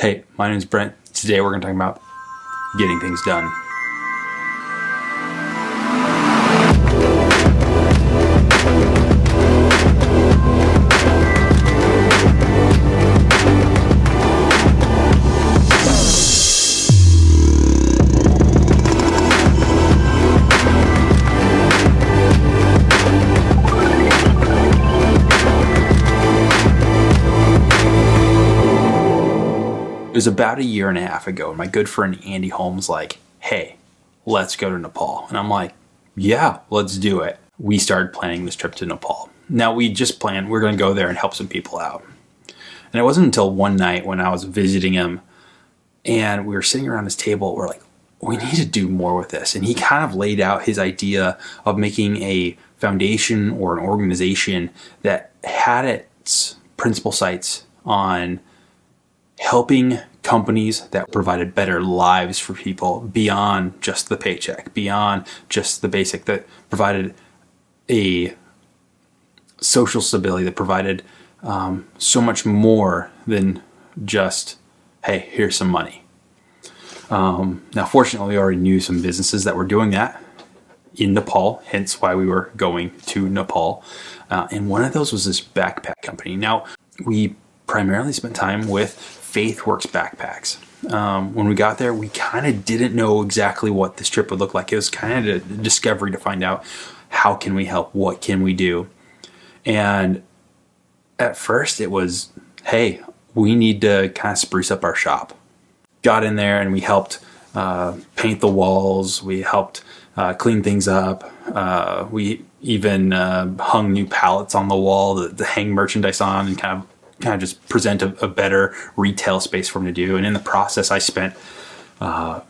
Hey, my name is Brent. Today we're going to talk about getting things done. It was about a year and a half ago, and my good friend Andy Holmes like, hey, let's go to Nepal. And I'm like, yeah, let's do it. We started planning this trip to Nepal. Now, we just planned we're going to go there and help some people out. And it wasn't until one night when I was visiting him and we were sitting around his table, we're like, we need to do more with this. And he kind of laid out his idea of making a foundation or an organization that had its principal sites on helping companies that provided better lives for people beyond just the paycheck, beyond just the basic, that provided a social stability, that provided so much more than just, hey, here's some money. Now, fortunately, we already knew some businesses that were doing that in Nepal, hence why we were going to Nepal. And one of those was this backpack company. Now, we primarily spent time with FaithWorks backpacks. When we got there, we kind of didn't know exactly what this trip would look like. It was kind of a discovery to find out how can we help, what can we do. And at first it was, hey, we need to kind of spruce up our shop. Got in there and we helped paint the walls. We helped clean things up. We even hung new pallets on the wall to hang merchandise on and kind of just present a better retail space for them to do. And in the process, I spent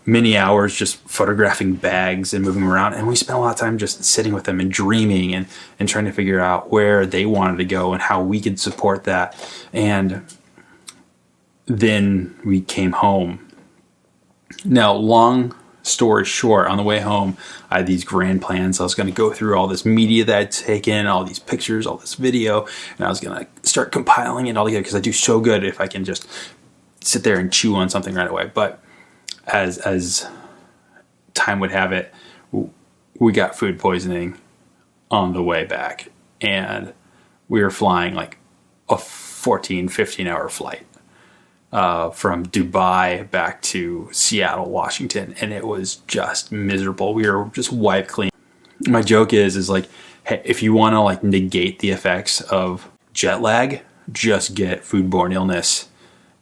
many hours just photographing bags and moving around. And we spent a lot of time just sitting with them and dreaming and trying to figure out where they wanted to go and how we could support that. And then we came home. Now, long story short, on the way home, I had these grand plans. I was going to go through all this media that I'd taken, all these pictures, all this video, and I was going to start compiling it all together because I do so good if I can just sit there and chew on something right away. But as time would have it, we got food poisoning on the way back, and we were flying like a 14, 15-hour flight. From Dubai back to Seattle, Washington, and it was just miserable. We were just wiped clean. My joke is like, hey, if you want to like negate the effects of jet lag, just get foodborne illness,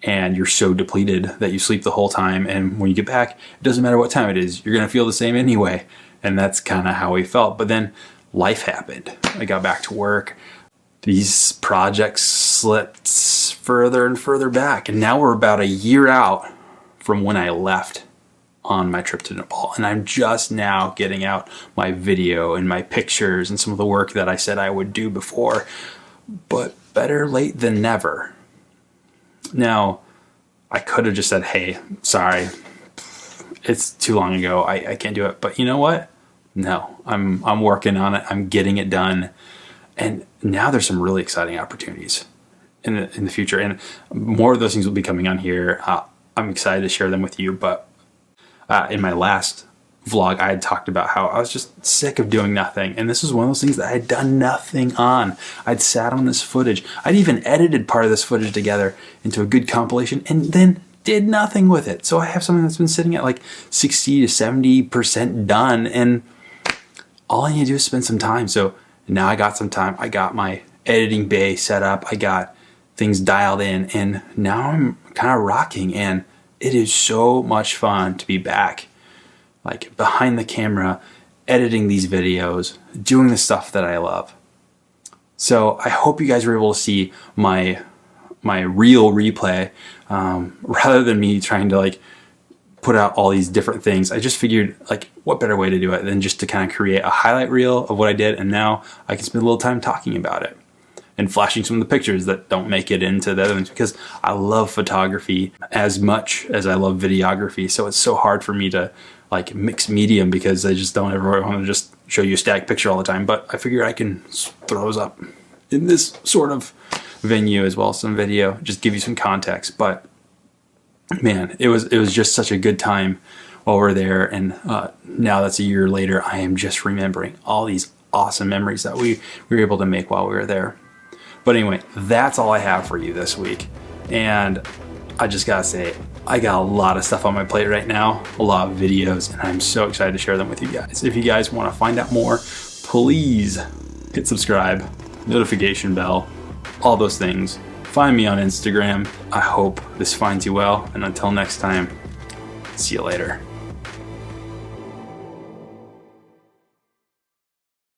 and you're so depleted that you sleep the whole time, and when you get back, it doesn't matter what time it is, you're gonna feel the same anyway. And that's kind of how we felt. But then life happened. I got back to work. These projects slipped further and further back. And now we're about a year out from when I left on my trip to Nepal. And I'm just now getting out my video and my pictures and some of the work that I said I would do before. But better late than never. Now, I could have just said, hey, sorry, it's too long ago. I can't do it. But you know what? No, I'm working on it. I'm getting it done. And now there's some really exciting opportunities in the future. And more of those things will be coming on here. I'm excited to share them with you. But in my last vlog, I had talked about how I was just sick of doing nothing. And this was one of those things that I had done nothing on. I'd sat on this footage. I'd even edited part of this footage together into a good compilation and then did nothing with it. So I have something that's been sitting at like 60 to 70% done. And all I need to do is spend some time. So now I got some time. I got my editing bay set up. I got things dialed in, and now I'm kind of rocking, and it is so much fun to be back, like behind the camera, editing these videos, doing the stuff that I love. So I hope you guys were able to see my real replay, rather than me trying to like put out all these different things. I just figured, like, what better way to do it than just to kind of create a highlight reel of what I did, and now I can spend a little time talking about it and flashing some of the pictures that don't make it into the other ones, because I love photography as much as I love videography. So it's so hard for me to like mix medium because I just don't ever want to just show you a static picture all the time. But I figure I can throw those up in this sort of venue as well as some video, just give you some context. But man, it was just such a good time while we're there. And now that's a year later, I am just remembering all these awesome memories that we were able to make while we were there. But anyway, that's all I have for you this week. And I just gotta say, I got a lot of stuff on my plate right now, a lot of videos, and I'm so excited to share them with you guys. If you guys want to find out more, please hit subscribe, notification bell, all those things. Find me on Instagram. I hope this finds you well, and until next time, see you later.